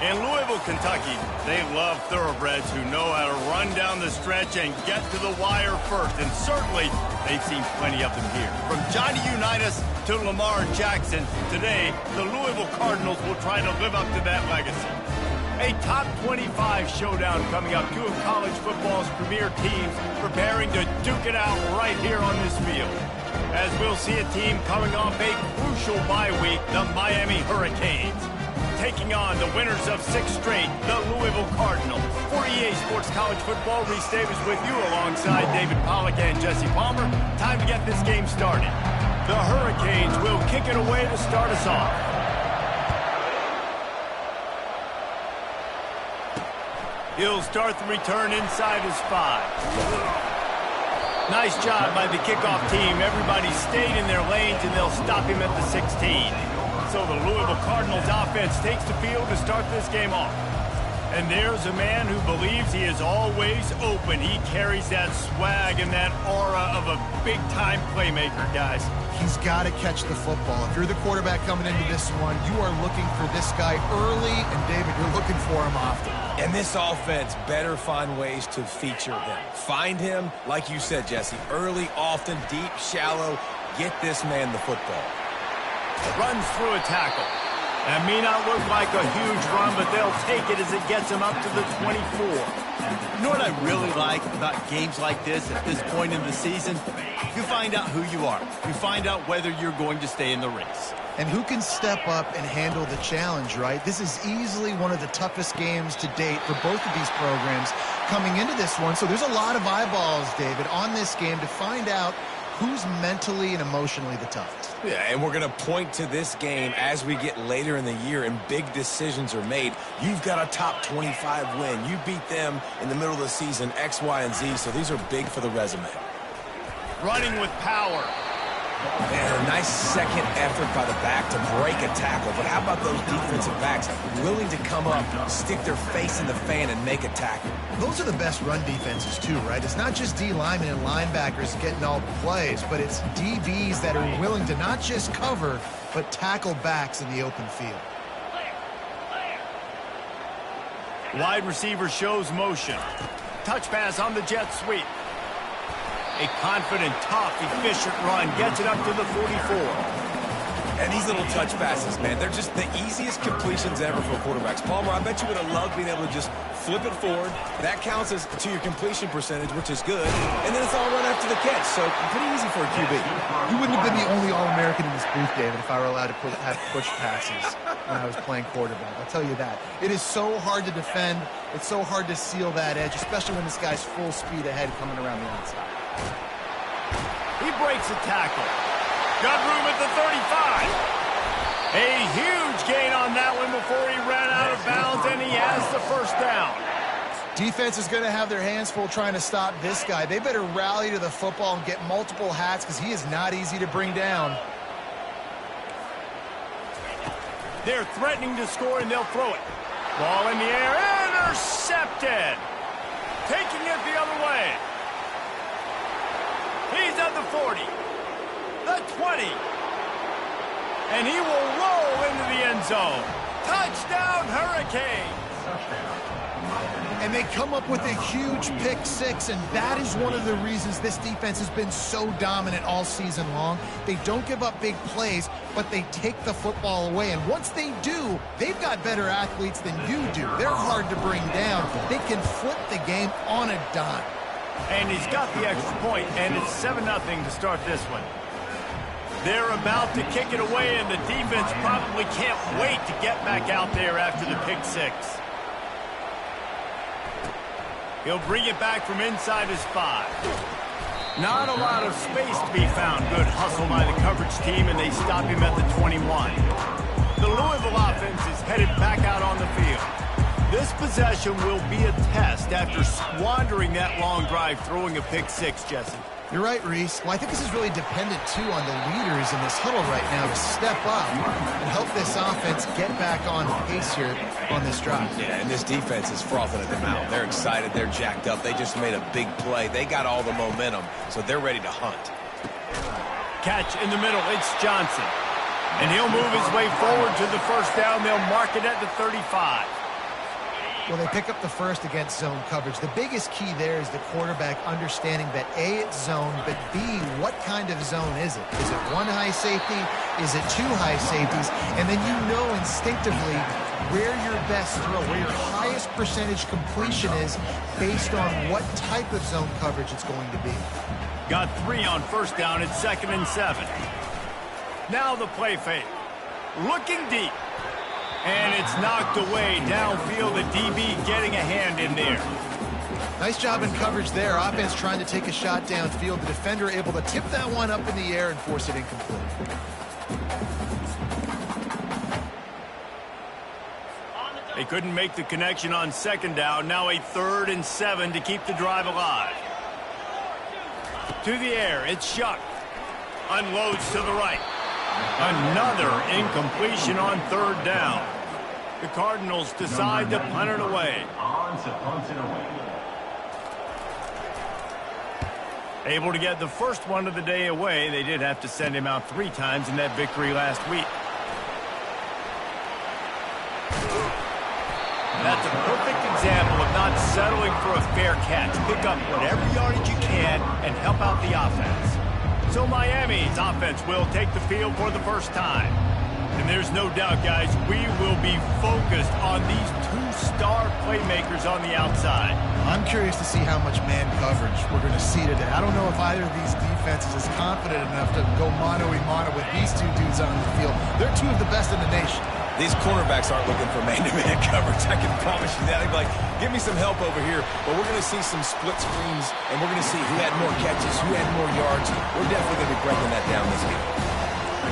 In Louisville, Kentucky, they love thoroughbreds who know how to run down the stretch and get to the wire first. And certainly, they've seen plenty of them here. From Johnny Unitas to Lamar Jackson, today, the Louisville Cardinals will try to live up to that legacy. A top 25 showdown coming up. Two of college football's premier teams preparing to duke it out right here on this field. As we'll see a team coming off a crucial bye week, the Miami Hurricanes, taking on the winners of 6 straight, the Louisville Cardinals. For EA Sports College Football, Reese Davis with you alongside David Pollack and Jesse Palmer. Time to get this game started. The Hurricanes will kick it away to start us off. He'll start the return inside his 5. Nice job by the kickoff team. Everybody stayed in their lanes, and they'll stop him at the 16. So the Louisville Cardinals offense takes the field to start this game off. And there's a man who believes he is always open. He carries that swag and that aura of a big-time playmaker, guys. He's got to catch the football. If you're the quarterback coming into this one, you are looking for this guy early, and David, you're looking for him often. And this offense better find ways to feature him. Find him, like you said, Jesse, early, often, deep, shallow. Get this man the football. Runs through a tackle. That may not look like a huge run, but they'll take it as it gets him up to the 24. You know what I really like about games like this at this point in the season? You find out who you are. You find out whether you're going to stay in the race. And who can step up and handle the challenge, right? This is easily one of the toughest games to date for both of these programs coming into this one. So there's a lot of eyeballs, David, on this game to find out who's mentally and emotionally the toughest. Yeah, and we're going to point to this game as we get later in the year and big decisions are made. You've got a top 25 win. You beat them in the middle of the season, X, Y, and Z, so these are big for the resume. Running with power. And a nice second effort by the back to break a tackle. But how about those defensive backs willing to come up, stick their face in the fan, and make a tackle? Those are the best run defenses, too, right? It's not just D linemen and linebackers getting all the plays, but it's DBs that are willing to not just cover, but tackle backs in the open field. Wide receiver shows motion. Touch pass on the jet sweep. A confident, tough, efficient run gets it up to the 44. And these little touch passes, man, they're just the easiest completions ever for quarterbacks. Palmer, I bet you would have loved being able to just flip it forward. That counts as to your completion percentage, which is good. And then it's all run after the catch, so pretty easy for a QB. You wouldn't have been the only All-American in this booth, David, if I were allowed to have push passes when I was playing quarterback. I'll tell you that. It is so hard to defend. It's so hard to seal that edge, especially when this guy's full speed ahead coming around the outside. He breaks a tackle. Got room at the 35. A huge gain on that one before he ran out of bounds, and he has the first down. Defense is going to have their hands full trying to stop this guy. They better rally to the football and get multiple hats because he is not easy to bring down. They're threatening to score, and they'll throw it. Ball in the air, intercepted. Taking it the other way. He's at the 40, the 20, and he will roll into the end zone. Touchdown, Hurricanes! And they come up with a huge pick six, and that is one of the reasons this defense has been so dominant all season long. They don't give up big plays, but they take the football away. And once they do, they've got better athletes than you do. They're hard to bring down. They can flip the game on a dime. And he's got the extra point, and it's 7-0 to start this one. They're about to kick it away, and the defense probably can't wait to get back out there after the pick six. He'll bring it back from inside his 5. Not a lot of space to be found. Good hustle by the coverage team, and they stop him at the 21. The Louisville offense is headed back out on the field. This possession will be a test after squandering that long drive, throwing a pick six, Jesse. You're right, Reese. Well, I think this is really dependent, too, on the leaders in this huddle right now to step up and help this offense get back on pace here on this drive. Yeah, and this defense is frothing at the mouth. They're excited. They're jacked up. They just made a big play. They got all the momentum, so they're ready to hunt. Catch in the middle. It's Johnson. And he'll move his way forward to the first down. They'll mark it at the 35. Well, they pick up the first against zone coverage. The biggest key there is the quarterback understanding that A, it's zone, but B, what kind of zone is it? Is it one high safety? Is it two high safeties? And then you know instinctively where your best throw, where your highest percentage completion is based on what type of zone coverage it's going to be. Got 3 on first down. It's 2nd and 7. Now the play fake. Looking deep. And it's knocked away downfield. The DB getting a hand in there. Nice job in coverage there. Offense trying to take a shot downfield. The defender able to tip that one up in the air and force it incomplete. They couldn't make the connection on 2nd down. Now a 3rd and 7 to keep the drive alive. To the air. It's Shuck. Unloads to the right. Another incompletion on 3rd down. The Cardinals decide to punt it away. Able to get the first one of the day away. They did have to send him out 3 times in that victory last week. That's a perfect example of not settling for a fair catch. Pick up whatever yardage you can and help out the offense. So Miami's offense will take the field for the first time. And there's no doubt, guys, we will be focused on these 2 star playmakers on the outside. I'm curious to see how much man coverage we're going to see today. I don't know if either of these defenses is confident enough to go mano-a-mano with these 2 dudes on the field. They're 2 of the best in the nation. These cornerbacks aren't looking for man-to-man coverage. I can promise you that. They'd be like, give me some help over here. But we're going to see some split screens, and we're going to see who had more catches, who had more yards. We're definitely going to be breaking that down this game.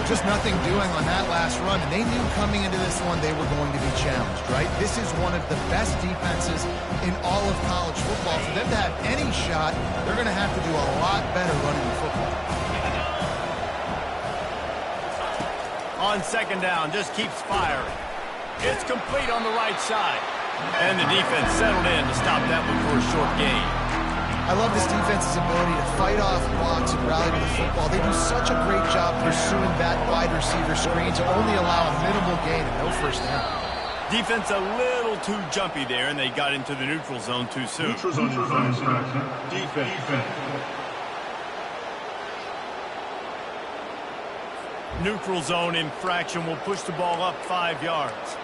Just nothing doing on that last run, and they knew coming into this one they were going to be challenged, right? This is one of the best defenses in all of college football. For them to have any shot, they're going to have to do a lot better running the football. On 2nd down, just keeps firing. It's complete on the right side. And the defense settled in to stop that one for a short gain. I love this defense's ability to fight off blocks and rally to the football. They do such a great job pursuing that wide receiver screen to only allow a minimal gain and no first down. Defense a little too jumpy there, and they got into the neutral zone too soon. Neutral zone infraction. Defense. Neutral zone infraction will push the ball up 5 yards.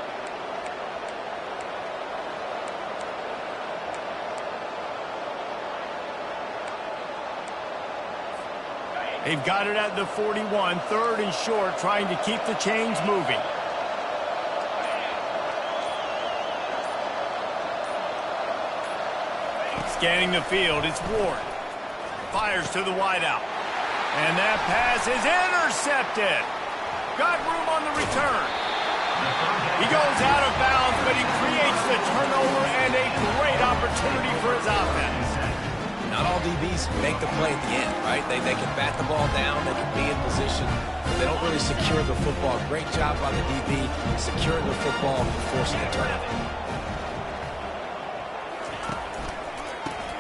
They've got it at the 41, 3rd and short, trying to keep the chains moving. Scanning the field, it's Ward. Fires to the wideout. And that pass is intercepted. Got room on the return. He goes out of bounds, but he creates the turnover and a great opportunity for his offense. Not all DBs make the play at the end, right? They can bat the ball down, they can be in position, but they don't really secure the football. Great job by the DB securing the football and forcing a turnover.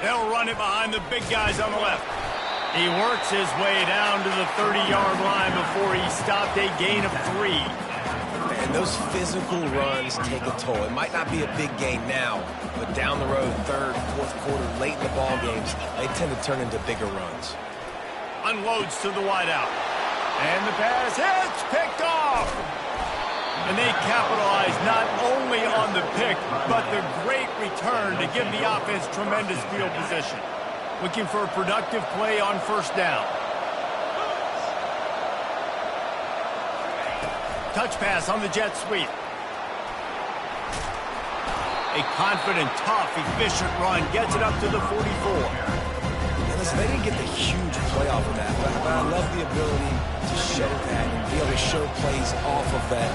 They'll run it behind the big guys on the left. He works his way down to the 30-yard line before he stopped a gain of 3. And those physical runs take a toll. It might not be a big gain now, but down the road, 3rd, 4th quarter, late in the ball games, they tend to turn into bigger runs. Unloads to the wideout. And the pass hits, picked off. And they capitalize not only on the pick, but the great return to give the offense tremendous field position. Looking for a productive play on 1st down. Touch pass on the jet sweep. A confident, tough, efficient run gets it up to the 44. Listen, they didn't get the huge play off of that, but I love the ability to show that and be able to show plays off of that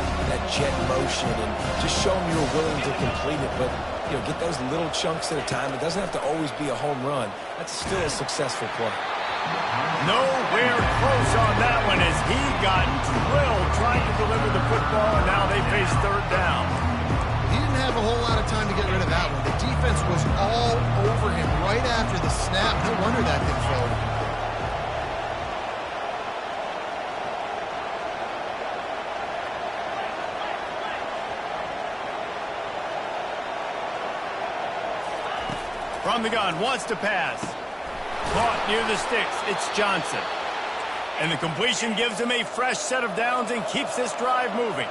jet motion and just show them you're willing to complete it. But, you know, get those little chunks at a time. It doesn't have to always be a home run. That's still a successful play. Nowhere close on that one as he got drilled trying to deliver the football, and now they face 3rd down. He didn't have a whole lot of time to get rid of that one. The defense was all over him right after the snap. No wonder that didn't fail. From the gun, wants to pass. Caught near the sticks, it's Johnson. And the completion gives him a fresh set of downs and keeps this drive moving.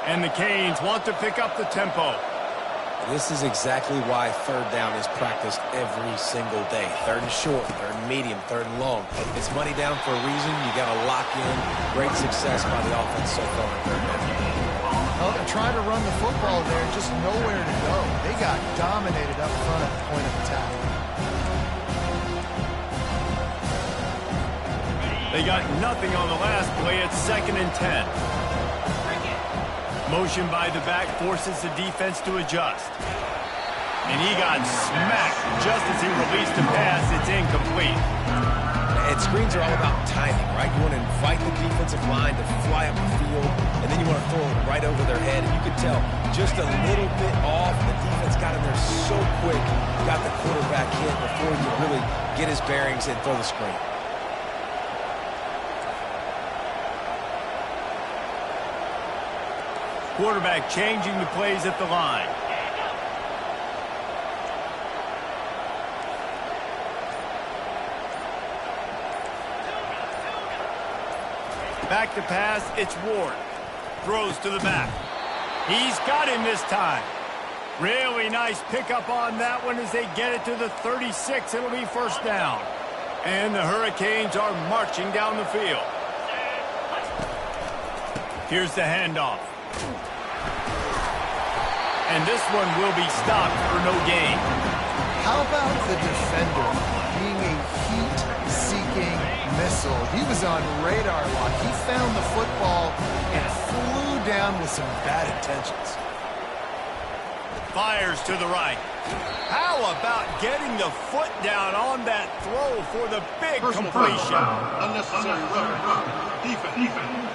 And the Canes want to pick up the tempo. This is exactly why third down is practiced every single day. Third and short, third and medium, third and long. It's money down for a reason. You got to lock in. Great success by the offense so far in third down. Well, they're trying to run the football there, just nowhere to go. They got dominated up front at the point of attack. They got nothing on the last play. It's 2nd and 10. Motion by the back forces the defense to adjust. And he got smacked just as he released the pass. It's incomplete. And screens are all about timing, right? You want to invite the defensive line to fly up the field, and then you want to throw it right over their head. And you can tell just a little bit off. The defense got in there so quick, got the quarterback hit before he could really get his bearings and throw the screen. Quarterback changing the plays at the line. Back to pass, it's Ward. Throws to the back. He's got him this time. Really nice pickup on that one as they get it to the 36. It'll be first down. And the Hurricanes are marching down the field. Here's the handoff. And this one will be stopped for no gain. How about the defender being a heat-seeking missile? He was on radar lock. He found the football and flew down with some bad intentions. Fires to the right. How about getting the foot down on that throw for the big completion? Unnecessary rough. Defense.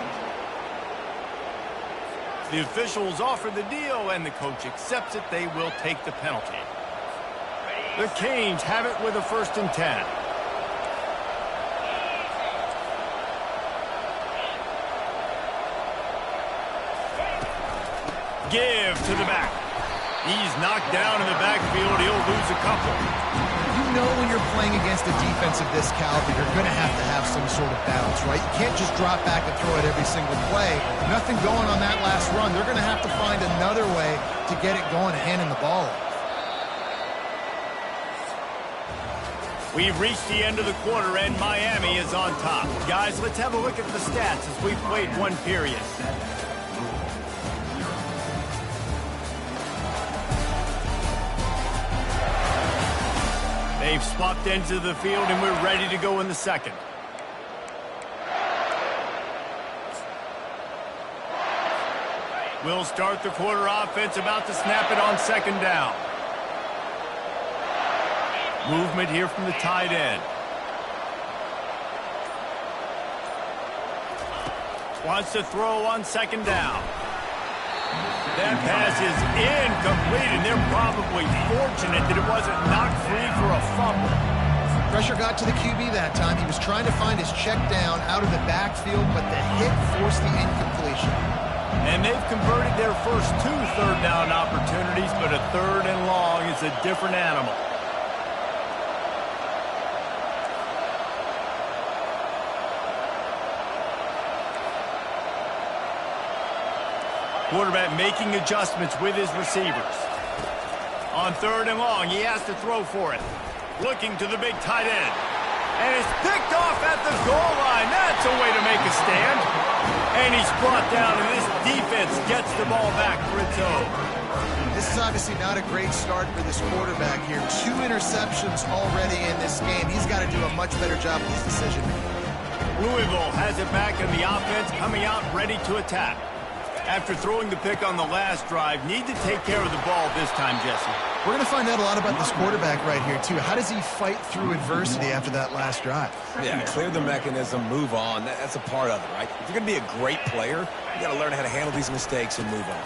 The officials offer the deal, and the coach accepts it. They will take the penalty. The Canes have it with a 1st and 10. Give to the back. He's knocked down in the backfield. He'll lose a couple. You know when you're playing against a defense of this caliber, you're going to have some sort of balance, right? You can't just drop back and throw it every single play. Nothing going on that last run. They're going to have to find another way to get it going, handing the ball off. We've reached the end of the quarter, and Miami is on top. Guys, let's have a look at the stats as we've played one period. They've swapped ends of the field, and we're ready to go in the second. We'll start the quarter offense, about to snap it on 2nd down. Movement here from the tight end. Wants to throw on 2nd down. That pass is incomplete, and they're probably fortunate that it wasn't knocked free for a fumble. Pressure got to the QB that time. He was trying to find his check down out of the backfield, but the hit forced the incompletion. And they've converted their first 2 third down opportunities, but a 3rd and long is a different animal. Quarterback making adjustments with his receivers. On 3rd and long, he has to throw for it. Looking to the big tight end. And it's picked off at the goal line. That's a way to make a stand. And he's brought down, and this defense gets the ball back for its own. This is obviously not a great start for this quarterback here. 2 interceptions already in this game. He's got to do a much better job with his decision-making. Louisville has it back in the offense, coming out ready to attack. After throwing the pick on the last drive, need to take care of the ball this time, Jesse. We're going to find out a lot about this quarterback right here, too. How does he fight through adversity after that last drive? Yeah, clear the mechanism, move on. That's a part of it, right? If you're going to be a great player, you got to learn how to handle these mistakes and move on.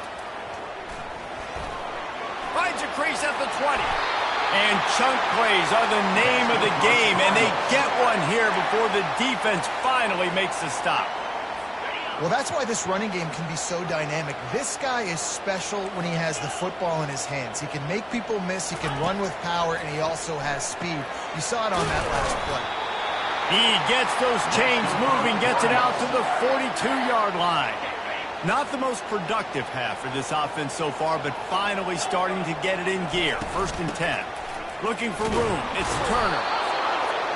Finds a crease at the 20. And chunk plays are the name of the game, and they get one here before the defense finally makes the stop. Well, that's why this running game can be so dynamic. This guy is special when he has the football in his hands. He can make people miss, he can run with power, and he also has speed. You saw it on that last play. He gets those chains moving, gets it out to the 42-yard line. Not the most productive half for this offense so far, but finally starting to get it in gear. 1st and 10. Looking for room. It's Turner.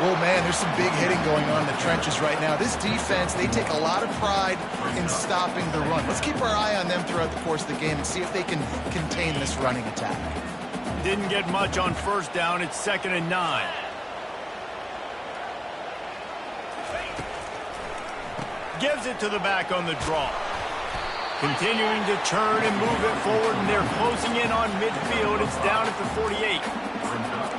Oh, man, there's some big hitting going on in the trenches right now. This defense, they take a lot of pride in stopping the run. Let's keep our eye on them throughout the course of the game and see if they can contain this running attack. Didn't get much on 1st down. It's 2nd and 9. Gives it to the back on the draw. Continuing to turn and move it forward, and they're closing in on midfield. It's down at the 48.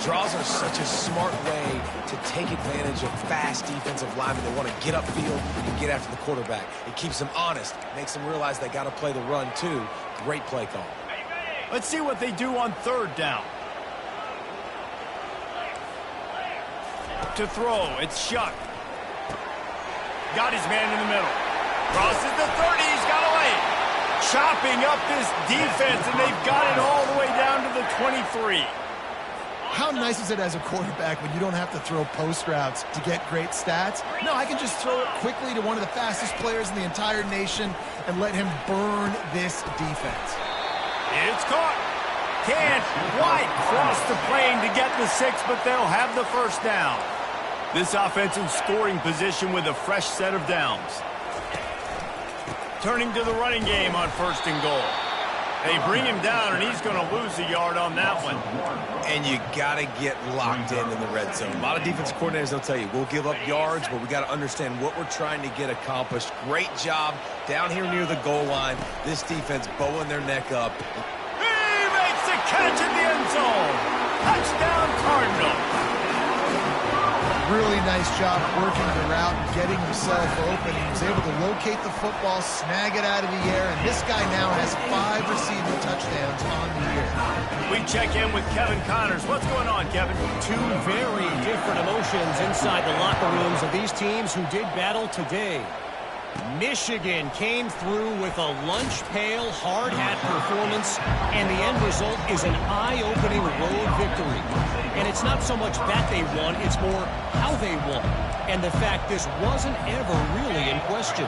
Draws are such a smart way to take advantage of fast defensive linemen that want to get upfield and get after the quarterback. It keeps them honest, makes them realize they got to play the run too. Great play call. Let's see what they do on 3rd down. To throw, it's Shuck. Got his man in the middle. Crosses the 30, he's got away. Chopping up this defense, and they've got it all the way down to the 23. How nice is it as a quarterback when you don't have to throw post routes to get great stats? No, I can just throw it quickly to one of the fastest players in the entire nation and let him burn this defense. It's caught. Can't quite cross the plane to get the 6, but they'll have the 1st down. This offense in scoring position with a fresh set of downs. Turning to the running game on 1st and goal. They bring him down, and he's going to lose a yard on that one. And you got to get locked in the red zone. A lot of defensive coordinators, they'll tell you, we'll give up yards, but we got to understand what we're trying to get accomplished. Great job down here near the goal line. This defense bowing their neck up. He makes a catch in the end zone. Touchdown, Cardinals. Really nice job working the route and getting himself open. He was able to locate the football, snag it out of the air, and this guy now has 5 receiving touchdowns on the year. We check in with Kevin Connors. What's going on, Kevin? 2 very different emotions inside the locker rooms of these teams who did battle today. Michigan came through with a lunch pail, hard hat performance, and the end result is an eye-opening road victory. And it's not so much that they won, it's more how they won. And the fact this wasn't ever really in question.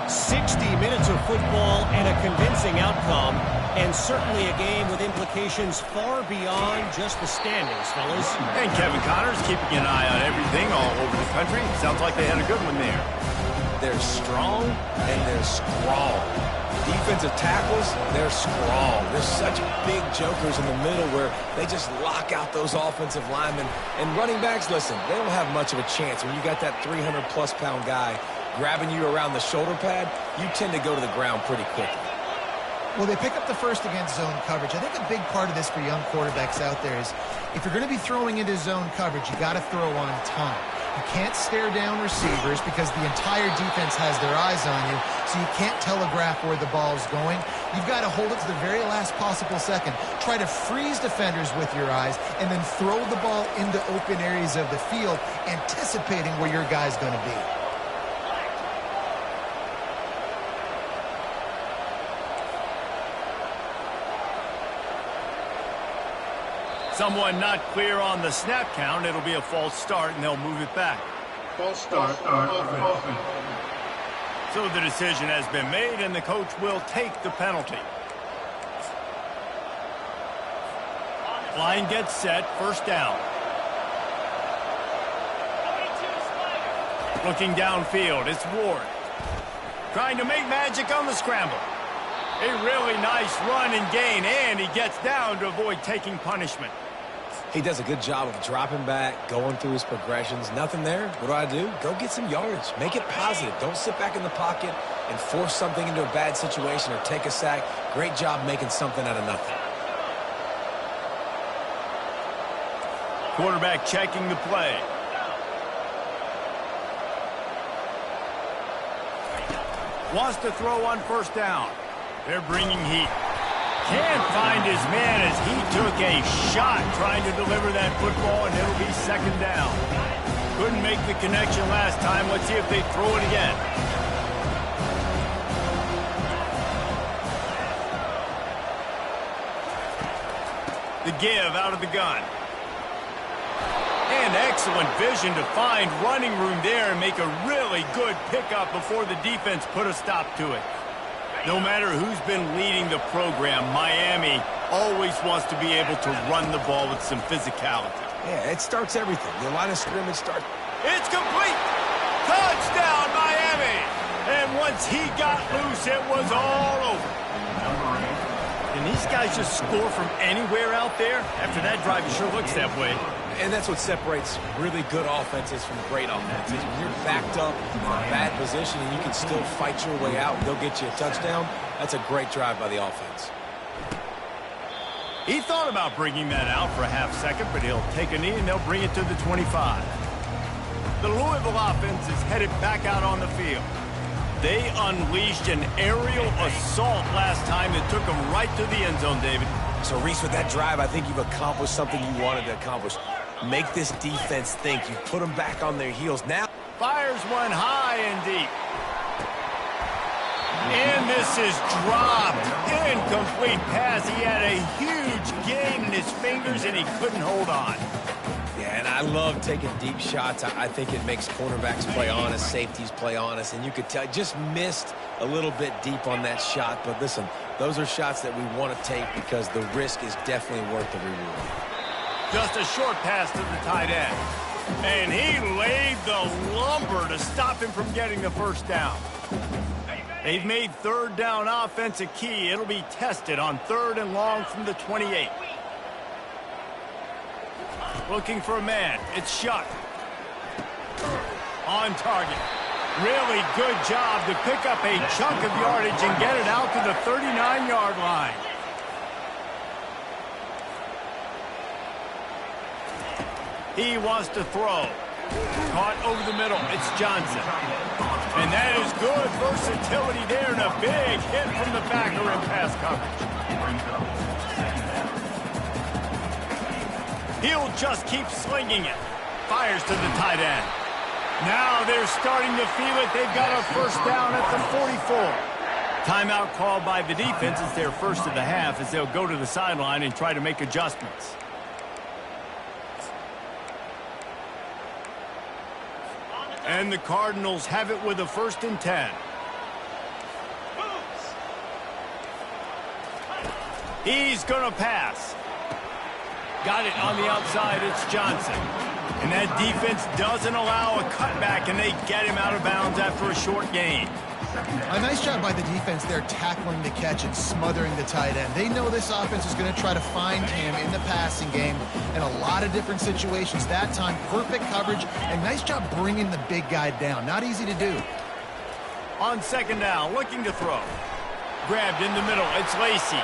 60 minutes of football and a convincing outcome, and certainly a game with implications far beyond just the standings, fellas. And Kevin Connors keeping an eye on everything all over the country. Sounds like they had a good one there. They're strong and they're scrawl. Defensive tackles, they're scrawl. There's such big jokers in the middle where they just lock out those offensive linemen. And running backs, listen, they don't have much of a chance. When you got that 300-plus pound guy grabbing you around the shoulder pad, you tend to go to the ground pretty quickly. Well, they pick up the 1st against zone coverage. I think a big part of this for young quarterbacks out there is if you're going to be throwing into zone coverage, you got to throw on time. You can't stare down receivers because the entire defense has their eyes on you, so you can't telegraph where the ball is going. You've got to hold it to the very last possible second. Try to freeze defenders with your eyes and then throw the ball into open areas of the field, anticipating where your guy's going to be. Someone not clear on the snap count. It'll be a false start, and they'll move it back. False start. Offense. So the decision has been made, and the coach will take the penalty. Line gets set. 1st down. Looking downfield. It's Ward. Trying to make magic on the scramble. A really nice run and gain, and he gets down to avoid taking punishment. He does a good job of dropping back, going through his progressions. Nothing there. What do? Go get some yards. Make it positive. Don't sit back in the pocket and force something into a bad situation or take a sack. Great job making something out of nothing. Quarterback checking the play. Wants to throw on 1st down. They're bringing heat. Can't find his man as he took a shot trying to deliver that football, and it'll be 2nd down. Couldn't make the connection last time. Let's see if they throw it again. The give out of the gun. And excellent vision to find running room there and make a really good pickup before the defense put a stop to it. No matter who's been leading the program, Miami always wants to be able to run the ball with some physicality. Yeah, it starts everything. The line of scrimmage starts. It's complete! Touchdown, Miami! And once he got loose, it was all over. Can these guys just score from anywhere out there? After that drive, it sure looks that way. And that's what separates really good offenses from great offenses. When you're backed up in a bad position and you can still fight your way out and they'll get you a touchdown, that's a great drive by the offense. He thought about bringing that out for a half second, but he'll take a knee and they'll bring it to the 25. The Louisville offense is headed back out on the field. They unleashed an aerial assault last time that took them right to the end zone, David. So, Reese, with that drive, I think you've accomplished something you wanted to accomplish. Make this defense think. You put them back on their heels. Now, fires one high and deep. And this is dropped. Incomplete pass. He had a huge gain in his fingers, and he couldn't hold on. Yeah, and I love taking deep shots. I think it makes cornerbacks play honest, safeties play honest, and you could tell just missed a little bit deep on that shot. But listen, those are shots that we want to take because the risk is definitely worth the reward. Just a short pass to the tight end. And he laid the lumber to stop him from getting the first down. They've made third down offense a key. It'll be tested on 3rd and long from the 28. Looking for a man. It's Shuck. On target. Really good job to pick up a chunk of yardage and get it out to the 39-yard line. He wants to throw. Caught over the middle. It's Johnson. And that is good versatility there and a big hit from the backer in pass coverage. He'll just keep slinging it. Fires to the tight end. Now they're starting to feel it. They've got a first down at the 44. Timeout called by the defense. It's their first of the half as they'll go to the sideline and try to make adjustments. And the Cardinals have it with a 1st and 10. He's going to pass. Got it on the outside. It's Johnson. And that defense doesn't allow a cutback, and they get him out of bounds after a short gain. A nice job by the defense there tackling the catch and smothering the tight end. They know this offense is going to try to find him in the passing game in a lot of different situations. That time, perfect coverage and nice job bringing the big guy down. Not easy to do. On 2nd down, looking to throw. Grabbed in the middle. It's Lacy.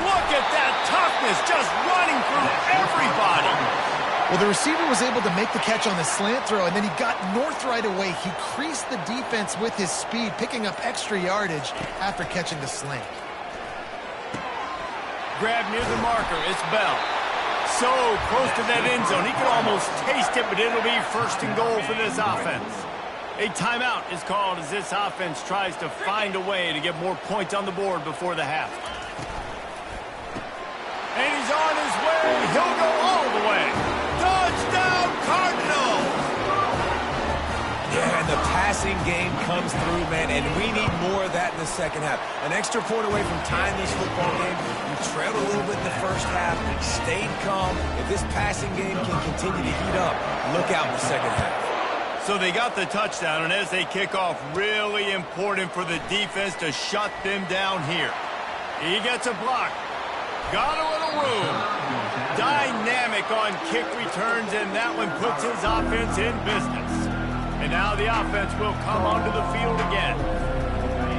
Look at that toughness, just running through everybody. Well, the receiver was able to make the catch on the slant throw, and then he got north right away. He creased the defense with his speed, picking up extra yardage after catching the slant. Grab near the marker. It's Bell. So close to that end zone. He could almost taste it, but it'll be 1st and goal for this offense. A timeout is called as this offense tries to find a way to get more points on the board before the half. And he's on his way. He'll go all the way. Touchdown, Cardinals! Yeah, and the passing game comes through, man, and we need more of that in the second half. An extra point away from tying this football game. You trailed a little bit in the first half, stayed calm. If this passing game can continue to heat up, look out in the second half. So they got the touchdown, and as they kick off, really important for the defense to shut them down here. He gets a block. Got a little room. Dynamic on kick returns, and that one puts his offense in business. And now the offense will come onto the field again.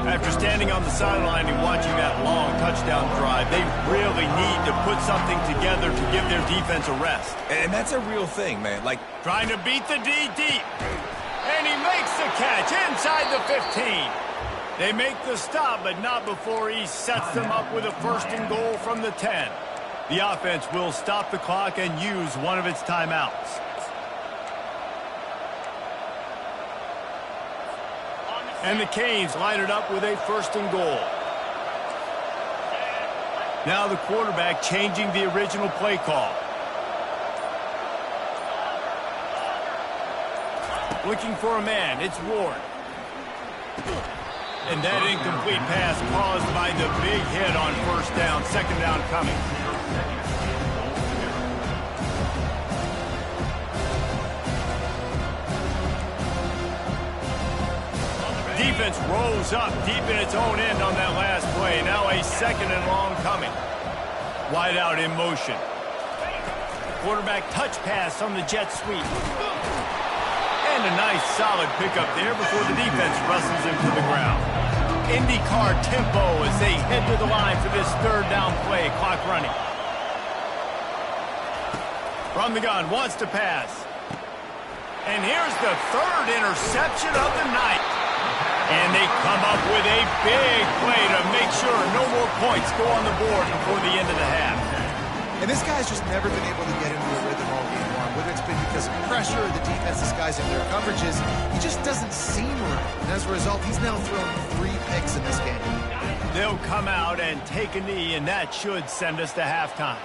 After standing on the sideline and watching that long touchdown drive, they really need to put something together to give their defense a rest. And that's a real thing, man. Like trying to beat the D deep. And he makes the catch inside the 15. They make the stop, but not before he sets them up with a 1st and goal from the 10. The offense will stop the clock and use one of its timeouts. And the Canes line it up with a 1st and goal. Now the quarterback changing the original play call. Looking for a man. It's Ward. And that incomplete pass caused by the big hit on first down. Second down coming. Defense rolls up deep in its own end on that last play. Now a second and long coming. Wide out in motion. Quarterback touch pass on the jet sweep. And a nice solid pickup there before the defense wrestles him to the ground. IndyCar tempo as they head to the line for this third down play. Clock running. From the gun, wants to pass. And here's the third interception of the night. And they come up with a big play to make sure no more points go on the board before the end of the half. And this guy's just never been able to get into a rhythm all game long. Whether it's been because of pressure or the defense disguising their coverages, he just doesn't seem right. And as a result, he's now thrown 3 picks in this game. They'll come out and take a knee, and that should send us to halftime.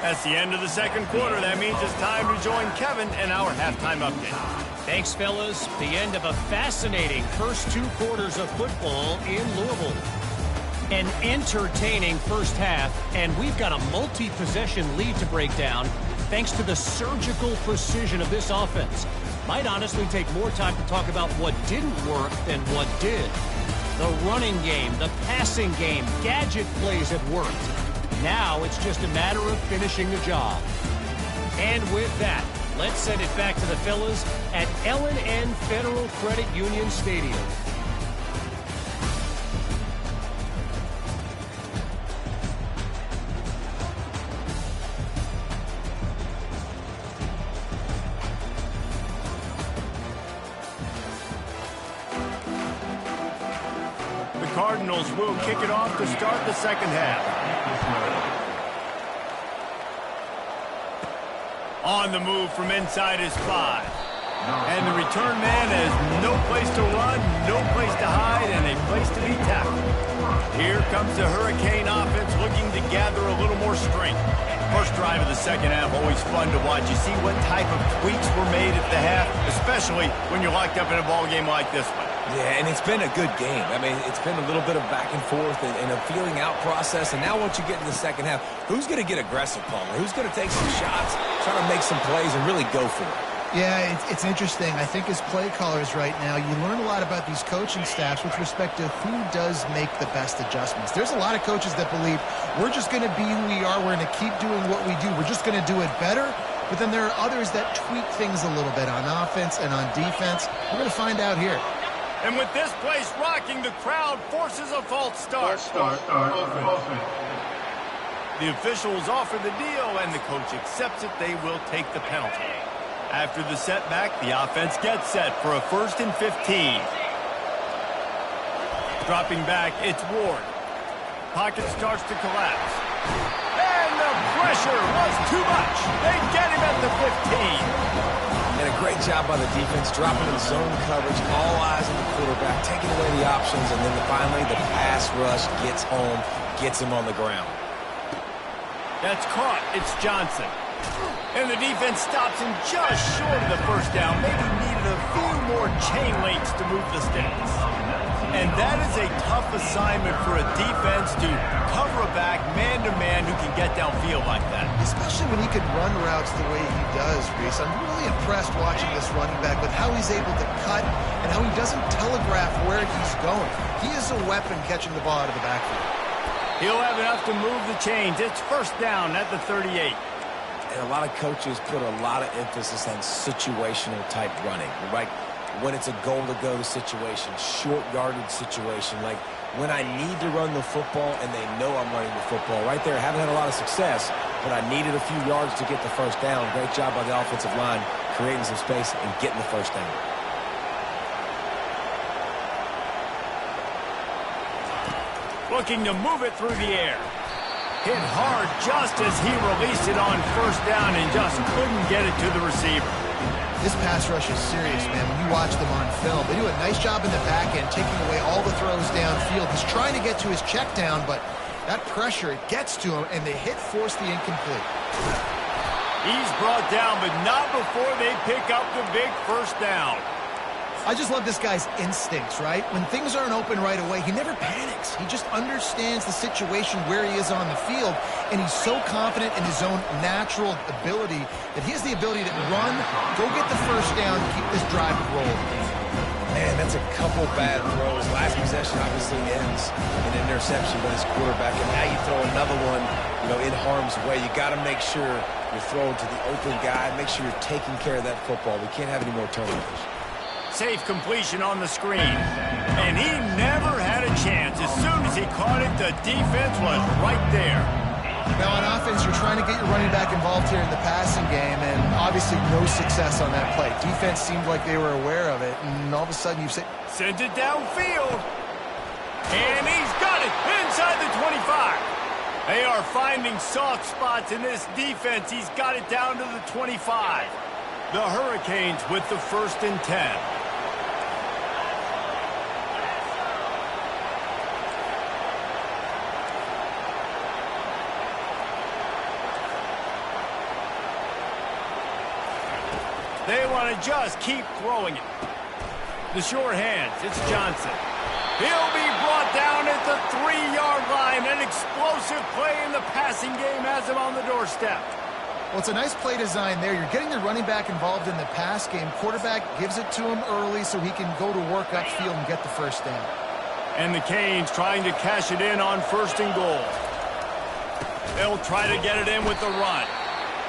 That's the end of the second quarter. That means it's time to join Kevin in our halftime update. Thanks, fellas. The end of a fascinating first 2 quarters of football in Louisville. An entertaining first half, and we've got a multi-possession lead to break down thanks to the surgical precision of this offense. Might honestly take more time to talk about what didn't work than what did. The running game, the passing game, gadget plays have worked. Now it's just a matter of finishing the job. And with that, let's send it back to the fellas at L&N Federal Credit Union Stadium. The Cardinals will kick it off to start the second half. On the move from inside his 5. And the return man has no place to run, no place to hide, and a place to be tackled. Here comes the Hurricane offense looking to gather a little more strength. First drive of the second half, always fun to watch. You see what type of tweaks were made at the half, especially when you're locked up in a ball game like this one. Yeah, and it's been a good game. I mean, it's been a little bit of back and forth and a feeling out process. And now once you get in the second half, who's going to get aggressive, Palmer? Who's going to take some shots, try to make some plays, and really go for it? Yeah, it's interesting. I think as play callers right now, you learn a lot about these coaching staffs with respect to who does make the best adjustments. There's a lot of coaches that believe we're just going to be who we are. We're going to keep doing what we do. We're just going to do it better. But then there are others that tweak things a little bit on offense and on defense. We're going to find out here. And with this place rocking, the crowd forces a false start. The officials offer the deal, and the coach accepts it. They will take the penalty. After the setback, the offense gets set for a 1st and 15. Dropping back, it's Ward. Pocket starts to collapse. And the pressure was too much. They get him at the 15. And a great job by the defense, dropping in zone coverage, all eyes on the quarterback, taking away the options, and then finally the pass rush gets home, gets him on the ground. That's caught. It's Johnson. And the defense stops him just short of the first down. Maybe needed a few more chain links to move the sticks. And that is a tough assignment for a defense to cover a back man-to-man who can get downfield like that. Especially when he can run routes the way he does, Reese. I'm really impressed watching this running back with how he's able to cut and how he doesn't telegraph where he's going. He is a weapon catching the ball out of the backfield. He'll have enough to move the chains. It's first down at the 38. And a lot of coaches put a lot of emphasis on situational type running, right? When it's a goal-to-go situation, short yardage situation, like when I need to run the football and they know I'm running the football. Right there, haven't had a lot of success, but I needed a few yards to get the first down. Great job by the offensive line, creating some space and getting the first down. Looking to move it through the air. Hit hard just as he released it on first down and just couldn't get it to the receiver. This pass rush is serious, man. When you watch them on film, they do a nice job in the back end, taking away all the throws downfield. He's trying to get to his check down, but that pressure, it gets to him, and the hit forced the incomplete. He's brought down, but not before they pick up the big first down. I just love this guy's instincts, right? When things aren't open right away, he never panics. He just understands the situation where he is on the field, and he's so confident in his own natural ability that he has the ability to run, go get the first down, keep this drive rolling. Man, that's a couple bad throws. Last possession obviously ends in an interception by his quarterback, and now you throw another one, in harm's way. You got to make sure you're throwing to the open guy. Make sure you're taking care of that football. We can't have any more turnovers. Safe completion on the screen. And he never had a chance. As soon as he caught it, the defense was right there. Now, on offense, you're trying to get your running back involved here in the passing game, and obviously no success on that play. Defense seemed like they were aware of it, and all of a sudden you've sent it downfield. And he's got it inside the 25. They are finding soft spots in this defense. He's got it down to the 25. The Hurricanes with the 1st and 10. They want to just keep throwing it. The short hands, it's Johnson. He'll be brought down at the 3-yard line. An explosive play in the passing game has him on the doorstep. Well, it's a nice play design there. You're getting the running back involved in the pass game. Quarterback gives it to him early so he can go to work upfield and get the first down. And the Canes trying to cash it in on 1st and goal. They'll try to get it in with the run.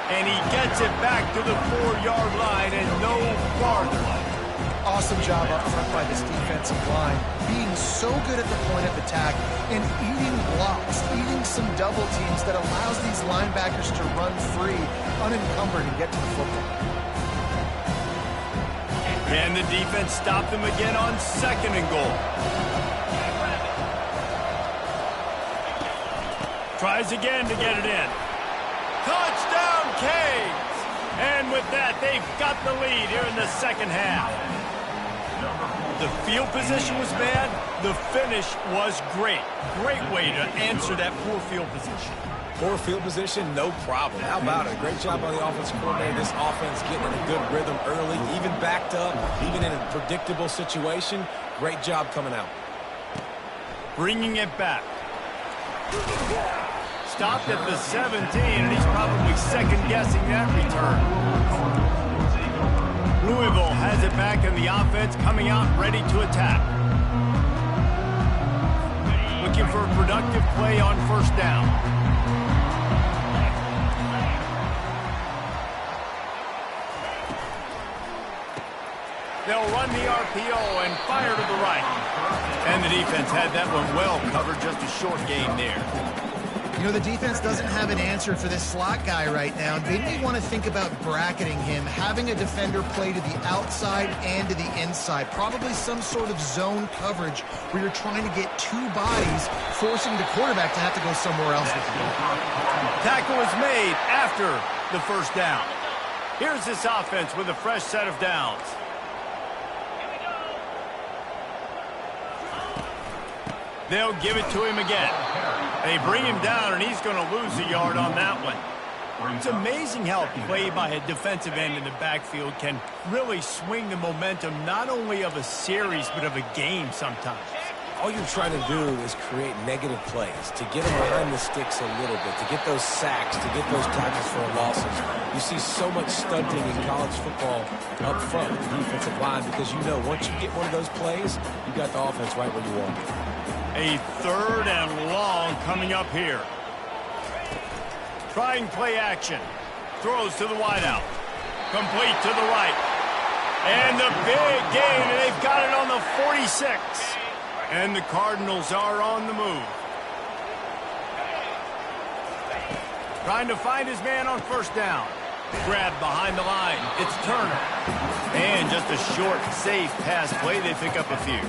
And he gets it back to the 4-yard line and no farther. Awesome job up front by this defensive line, being so good at the point of attack and eating blocks, eating some double teams that allows these linebackers to run free, unencumbered, and get to the football. Can the defense stop them again on 2nd and goal? Tries again to get it in. Touchdown, Canes! And with that, they've got the lead here in the 2nd half. The field position was bad. The finish was great. Great way to answer that poor field position. Poor field position, no problem. How about it? Great job by the offensive coordinator. This offense getting in a good rhythm early, even backed up, even in a predictable situation. Great job coming out. Bringing it back. Stopped at the 17, and he's probably second-guessing that return. Louisville has it back in the offense, coming out ready to attack. Looking for a productive play on 1st down. They'll run the RPO and fire to the right. And the defense had that one well covered, just a short gain there. The defense doesn't have an answer for this slot guy right now. They may want to think about bracketing him, having a defender play to the outside and to the inside. Probably some sort of zone coverage where you're trying to get 2 bodies, forcing the quarterback to have to go somewhere else with the ball. Tackle is made after the 1st down. Here's this offense with a fresh set of downs. They'll give it to him again. They bring him down, and he's going to lose a yard on that one. It's amazing how a play by a defensive end in the backfield can really swing the momentum not only of a series but of a game sometimes. All you're trying to do is create negative plays, to get them behind the sticks a little bit, to get those sacks, to get those tackles for losses. You see so much stunting in college football up front with the defensive line because once you get one of those plays, you got the offense right where you want it. A 3rd and long coming up here. Trying play action. Throws to the wideout. Complete to the right. And the big gain, and they've got it on the 46. And the Cardinals are on the move. Trying to find his man on 1st down. Grabbed behind the line. It's Turner. And just a short, safe pass play. They pick up a few.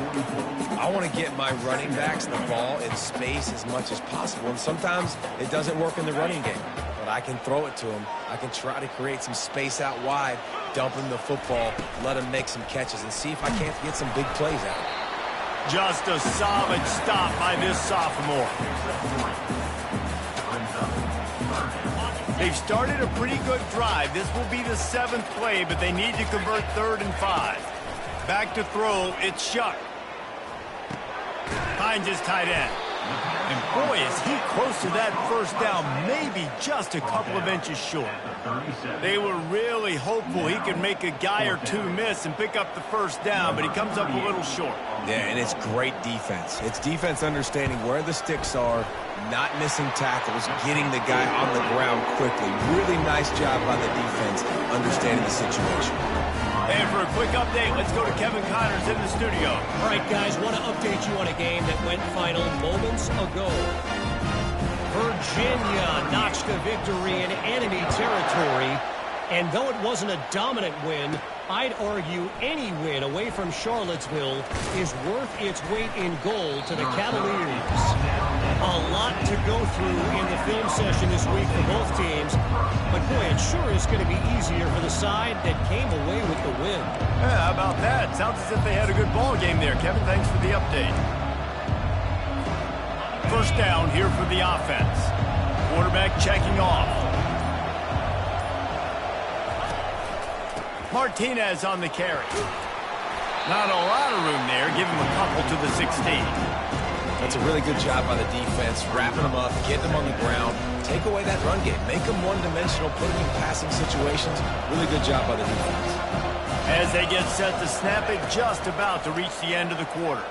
I want to get my running backs the ball in space as much as possible. And sometimes it doesn't work in the running game. But I can throw it to them. I can try to create some space out wide, dump him the football, let him make some catches, and see if I can't get some big plays out. Just a solid stop by this sophomore. They've started a pretty good drive. This will be the 7th play, but they need to convert 3rd and 5. Back to throw, it's Shuck. Finds his tight end. And boy, is he close to that first down, maybe just a couple of inches short. They were really hopeful he could make a guy or two miss and pick up the first down, but he comes up a little short. Yeah, and it's great defense. It's defense understanding where the sticks are, not missing tackles, getting the guy on the ground quickly. Really nice job by the defense understanding the situation. And for a quick update, let's go to Kevin Connors in the studio. All right, guys, want to update you on a game that went final moments ago. Virginia notched a victory in enemy territory. And though it wasn't a dominant win, I'd argue any win away from Charlottesville is worth its weight in gold to the Cavaliers. A lot to go through in the film session this week for both teams. But boy, it sure is going to be easier for the side that came away with the win. Yeah, how about that? Sounds as if they had a good ball game there. Kevin, thanks for the update. First down here for the offense. Quarterback checking off. Martinez on the carry. Not a lot of room there. Give him a couple to the 16. That's a really good job by the defense, wrapping them up, getting them on the ground, take away that run game, make them one-dimensional, put them in passing situations. Really good job by the defense. As they get set to snap it, just about to reach the end of the quarter.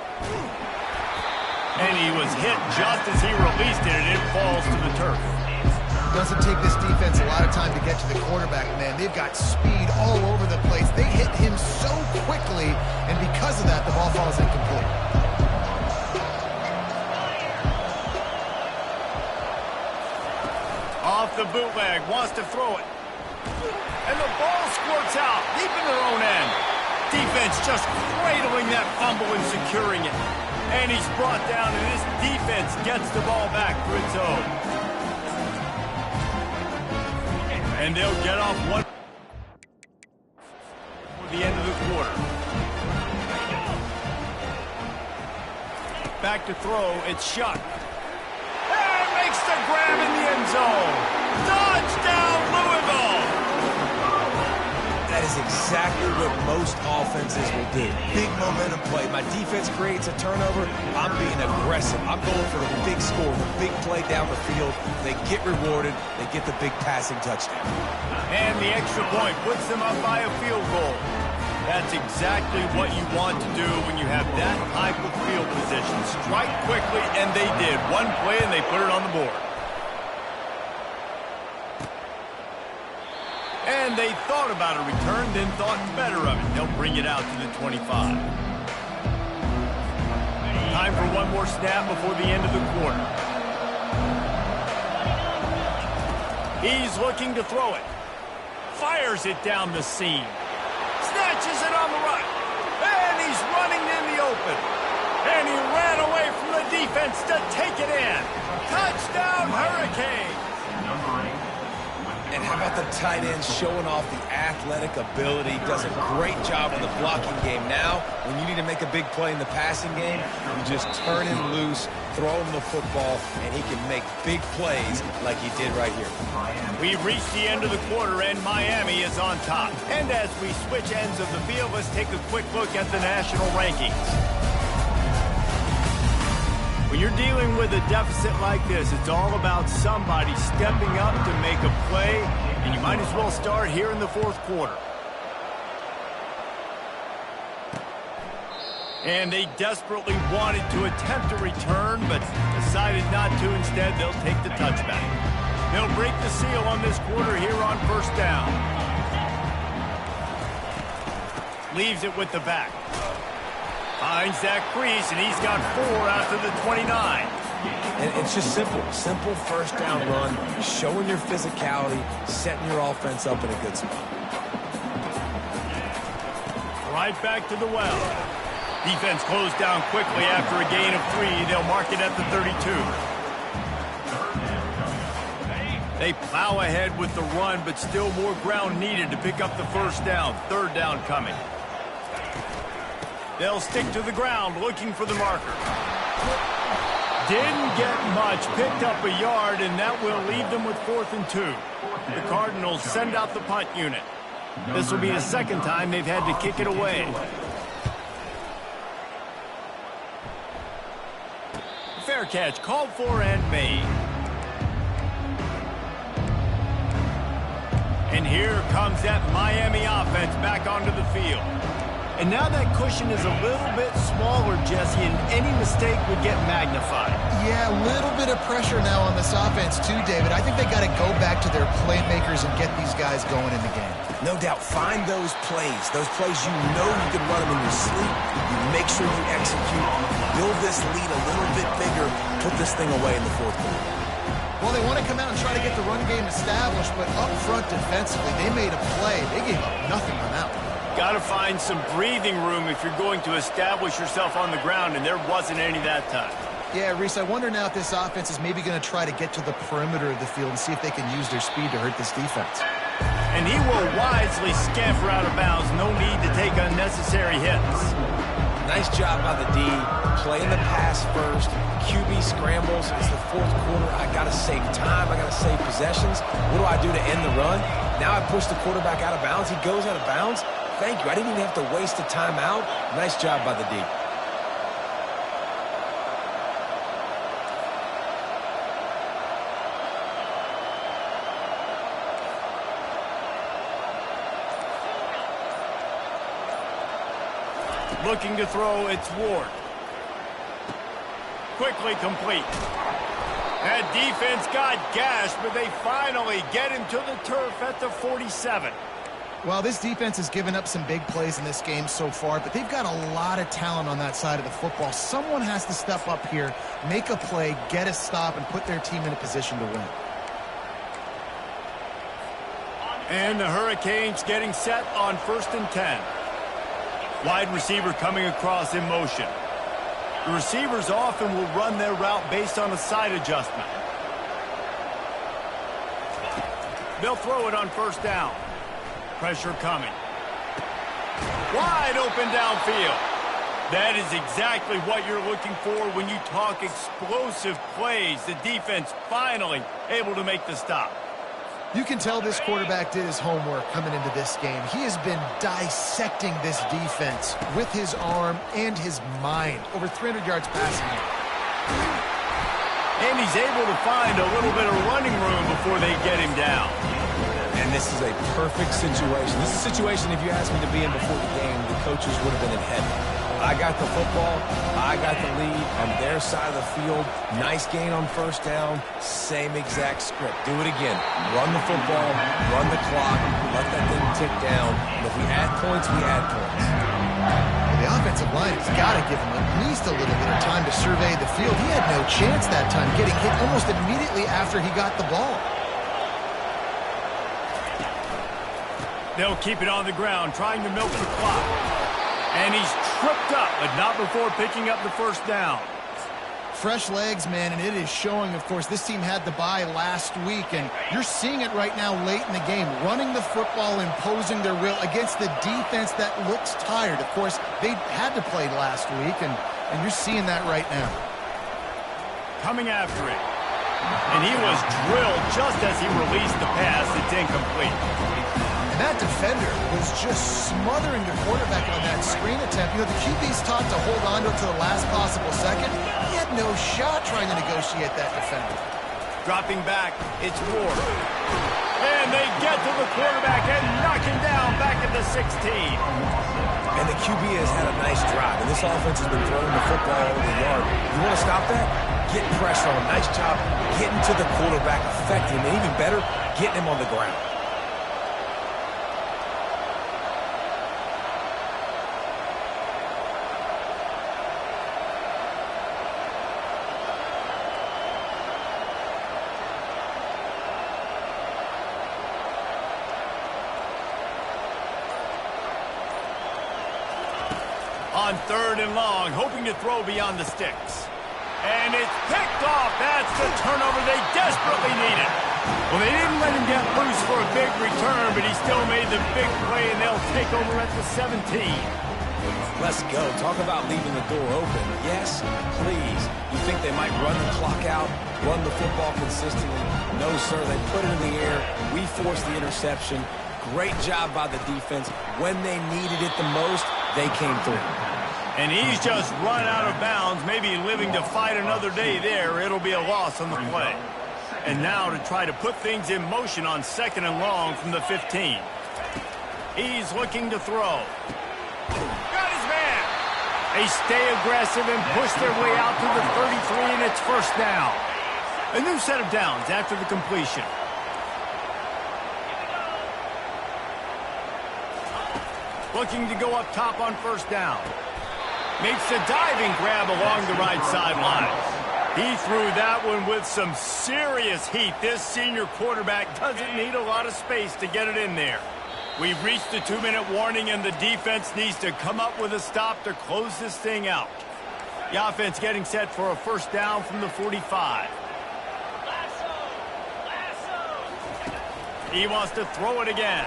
And he was hit just as he released it, and it falls to the turf. Doesn't take this defense a lot of time to get to the quarterback, man. They've got speed all over the place. They hit him so quickly, and because of that, the ball falls incomplete. Off the bootleg, wants to throw it. And the ball squirts out, deep in their own end. Defense just cradling that fumble and securing it. And he's brought down, and this defense gets the ball back for its own. And they'll get off one for the end of the quarter. Back to throw, it's Shuck. And makes the grab in the end zone. Touchdown, Louisville! That is exactly what most offenses will do. Big momentum play. My defense creates a turnover. I'm being aggressive. I'm going for the big score, the big play down the field. They get rewarded. They get the big passing touchdown. And the extra point puts them up by a field goal. That's exactly what you want to do when you have that type of field position. Strike quickly, and they did. One play, and they put it on the board. And they thought about a return, then thought better of it. They'll bring it out to the 25. Time for one more snap before the end of the quarter. He's looking to throw it. Fires it down the seam. Snatches it on the run. And he's running in the open. And he ran away from the defense to take it in. Touchdown, Hurricanes! And how about the tight end showing off the athletic ability? Does a great job in the blocking game. Now, when you need to make a big play in the passing game, you just turn him loose, throw him the football, and he can make big plays like he did right here. We've reached the end of the quarter, and Miami is on top. And as we switch ends of the field, let's take a quick look at the national rankings. When you're dealing with a deficit like this, it's all about somebody stepping up to make a play, and you might as well start here in the fourth quarter. And they desperately wanted to attempt a return, but decided not to. Instead, they'll take the touchback. They'll break the seal on this quarter here on first down. Leaves it with the back. Finds that crease, and he's got 4 after the 29. And it's just simple. Simple first down run, showing your physicality, setting your offense up in a good spot. Right back to the well. Defense closed down quickly after a gain of 3. They'll mark it at the 32. They plow ahead with the run, but still more ground needed to pick up the first down. Third down coming. They'll stick to the ground looking for the marker. Didn't get much, picked up a yard, and that will leave them with 4th and 2. The Cardinals send out the punt unit. This will be the second time they've had to kick it away. Fair catch called for and made. And here comes that Miami offense back onto the field. And now that cushion is a little bit smaller, Jesse, and any mistake would get magnified. Yeah, a little bit of pressure now on this offense too, David. I think they got to go back to their playmakers and get these guys going in the game. No doubt, find those plays you know you can run them in your sleep. You make sure you execute, build this lead a little bit bigger, put this thing away in the 4th quarter. Well, they want to come out and try to get the run game established, but up front defensively, they made a play. They gave up nothing on that one. Got to find some breathing room if you're going to establish yourself on the ground, and there wasn't any that time. Yeah, Reese, I wonder now if this offense is maybe going to try to get to the perimeter of the field and see if they can use their speed to hurt this defense. And he will wisely scamper out of bounds. No need to take unnecessary hits. Nice job by the D, playing the pass first. QB scrambles. It's the 4th quarter. I got to save time. I got to save possessions. What do I do to end the run? Now I push the quarterback out of bounds. He goes out of bounds. Thank you. I didn't even have to waste a timeout. Nice job by the D. Looking to throw, it's Ward. Quickly complete. That defense got gashed, but they finally get him to the turf at the 47. Well, this defense has given up some big plays in this game so far, but they've got a lot of talent on that side of the football. Someone has to step up here, make a play, get a stop, and put their team in a position to win. And the Hurricanes getting set on 1st and 10. Wide receiver coming across in motion. The receivers often will run their route based on a side adjustment. They'll throw it on 1st down. Pressure coming. Wide open downfield. That is exactly what you're looking for when you talk explosive plays. The defense finally able to make the stop. You can tell this quarterback did his homework coming into this game. He has been dissecting this defense with his arm and his mind. Over 300 yards passing. And he's able to find a little bit of running room before they get him down. And this is a perfect situation. This is a situation, if you asked me to be in before the game, the coaches would have been in heaven. I got the football. I got the lead on their side of the field. Nice gain on 1st down. Same exact script. Do it again. Run the football. Run the clock. Let that thing tick down. And if we add points, we add points. The offensive line has got to give him at least a little bit of time to survey the field. He had no chance that time, getting hit almost immediately after he got the ball. They'll keep it on the ground, trying to milk the clock. And he's tripped up, but not before picking up the 1st down. Fresh legs, man, and it is showing, of course, this team had the bye last week, and you're seeing it right now late in the game, running the football, imposing their will against the defense that looks tired. Of course, they had to play last week, and you're seeing that right now. Coming after it. And he was drilled just as he released the pass. It's incomplete. That defender was just smothering the quarterback on that screen attempt. You know, the QB's taught to hold on to it to the last possible second. He had no shot trying to negotiate that defender. Dropping back, it's Ward. And they get to the quarterback and knock him down back at the 16. And the QB has had a nice drive, and this offense has been throwing the football over the yard. You want to stop that? Get pressure on him. Nice job getting to the quarterback, affecting him, and even better, getting him on the ground. On 3rd and long, hoping to throw beyond the sticks. And it's picked off. That's the turnover they desperately needed. Well, they didn't let him get loose for a big return, but he still made the big play, and they'll take over at the 17. Let's go. Talk about leaving the door open. Yes, please. You think they might run the clock out, run the football consistently? No, sir. They put it in the air. We forced the interception. Great job by the defense. When they needed it the most, they came through. And he's just run out of bounds, maybe living to fight another day there. It'll be a loss on the play. And now to try to put things in motion on 2nd and long from the 15. He's looking to throw. Got his man. They stay aggressive and push their way out to the 33, and it's 1st down. A new set of downs after the completion. Looking to go up top on 1st down. Makes a diving grab along the right sideline. He threw that one with some serious heat. This senior quarterback doesn't need a lot of space to get it in there. We've reached the 2-minute warning, and the defense needs to come up with a stop to close this thing out. The offense getting set for a 1st down from the 45. He wants to throw it again.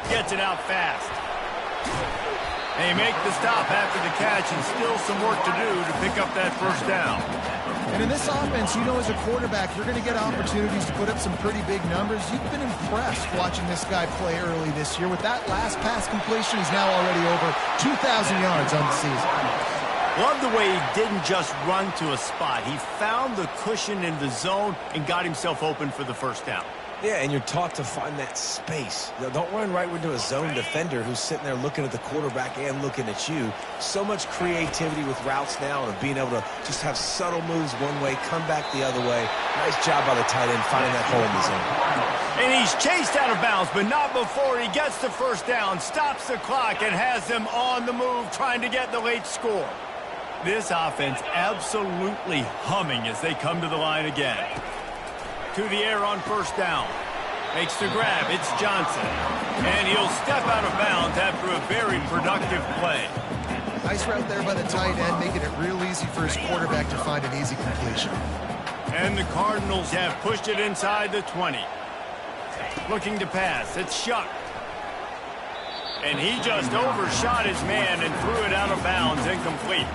Gets it out fast. They make the stop after the catch, and still some work to do to pick up that 1st down. And in this offense, you know, as a quarterback, you're going to get opportunities to put up some pretty big numbers. You've been impressed watching this guy play early this year. With that last pass completion, he's now already over 2,000 yards on the season. Love the way he didn't just run to a spot. He found the cushion in the zone and got himself open for the 1st down. Yeah, and you're taught to find that space. Don't run right into a zone defender who's sitting there looking at the quarterback and looking at you. So much creativity with routes now and being able to just have subtle moves one way, come back the other way. Nice job by the tight end finding that hole in the zone. And he's chased out of bounds, but not before he gets the 1st down, stops the clock, and has them on the move trying to get the late score. This offense absolutely humming as they come to the line again. To the air on 1st down. Makes the grab. It's Johnson. And he'll step out of bounds after a very productive play. Nice route there by the tight end, making it real easy for his quarterback to find an easy completion. And the Cardinals have pushed it inside the 20. Looking to pass. It's Shuck. And he just overshot his man and threw it out of bounds, incomplete.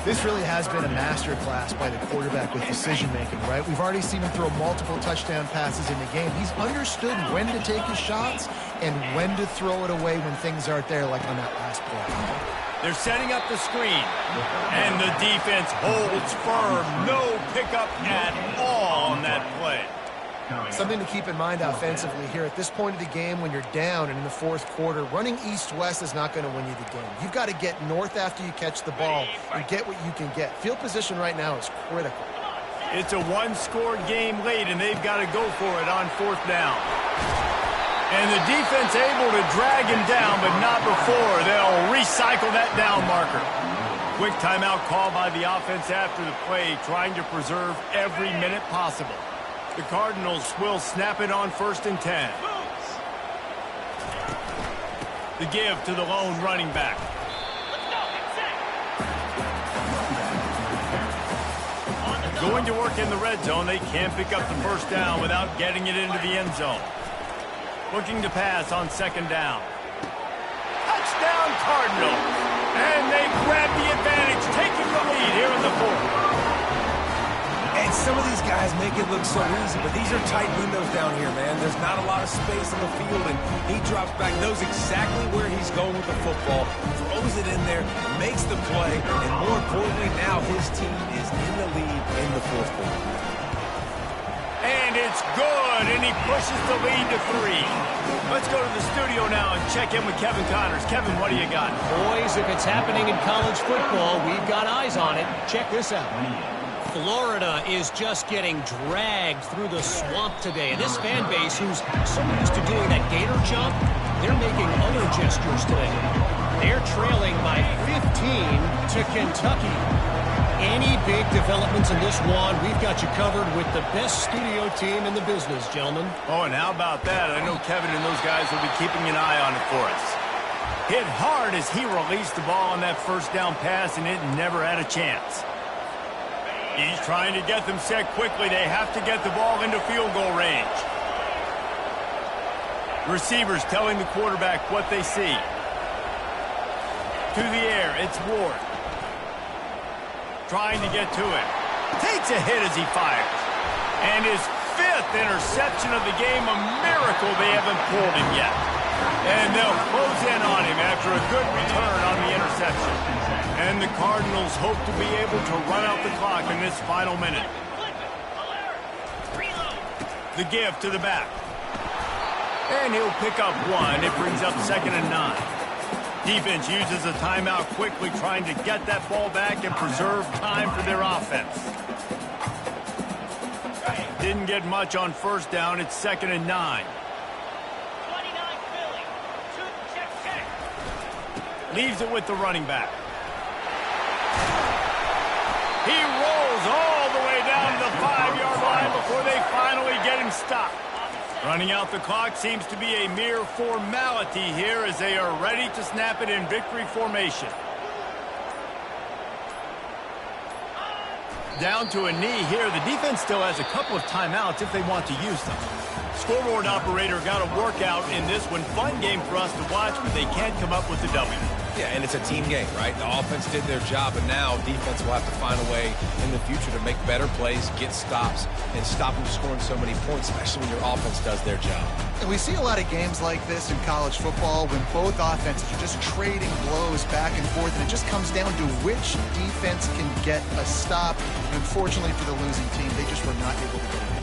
This really has been a master class by the quarterback with decision-making, right? We've already seen him throw multiple touchdown passes in the game. He's understood when to take his shots and when to throw it away when things aren't there, like on that last play. They're setting up the screen, and the defense holds firm. No pickup at all on that play. Something to keep in mind offensively here at this point of the game when you're down and in the 4th quarter, running east-west is not going to win you the game. You've got to get north after you catch the ball and get what you can get. Field position right now is critical. It's a one-scored game late, and they've got to go for it on 4th down. And the defense able to drag him down, but not before. They'll recycle that down marker. Quick timeout call by the offense after the play, trying to preserve every minute possible. The Cardinals will snap it on 1st and 10. The give to the lone running back. Going to work in the red zone. They can't pick up the 1st down without getting it into the end zone. Looking to pass on 2nd down. Touchdown Cardinals. And they grab the advantage, taking the lead here in the 4th. And some of these guys make it look so easy, but these are tight windows down here, man. There's not a lot of space on the field, and he drops back, knows exactly where he's going with the football, throws it in there, makes the play, and more importantly, now his team is in the lead in the 4th quarter. And it's good, and he pushes the lead to 3. Let's go to the studio now and check in with Kevin Connors. Kevin, what do you got? Boys, if it's happening in college football, we've got eyes on it. Check this out. Florida is just getting dragged through the swamp today. And this fan base, who's so used to doing that gator jump, they're making other gestures today. They're trailing by 15 to Kentucky. Any big developments in this one, we've got you covered with the best studio team in the business, gentlemen. Oh, and how about that? I know Kevin and those guys will be keeping an eye on it for us. Hit hard as he released the ball on that first down pass, and it never had a chance. He's trying to get them set quickly. They have to get the ball into field goal range. Receivers telling the quarterback what they see. To the air, it's Ward. Trying to get to it. Takes a hit as he fires. And his 5th interception of the game, a miracle they haven't pulled him yet. And they'll close in on him after a good return on the interception. And the Cardinals hope to be able to run out the clock in this final minute. The give to the back. And he'll pick up 1. It brings up 2nd and 9. Defense uses a timeout quickly, trying to get that ball back and preserve time for their offense. Didn't get much on first down. It's 2nd and 9. Leaves it with the running back. He rolls all the way down to the 5-yard line before they finally get him stopped. Running out the clock seems to be a mere formality here as they are ready to snap it in victory formation. Down to a knee here. The defense still has a couple of timeouts if they want to use them. Scoreboard operator got a workout in this one. Fun game for us to watch, but they can't come up with the W. Yeah, and it's a team game, right? The offense did their job, and now defense will have to find a way in the future to make better plays, get stops, and stop them scoring so many points, especially when your offense does their job. And we see a lot of games like this in college football when both offenses are just trading blows back and forth, and it just comes down to which defense can get a stop. And unfortunately for the losing team, they just were not able to get it.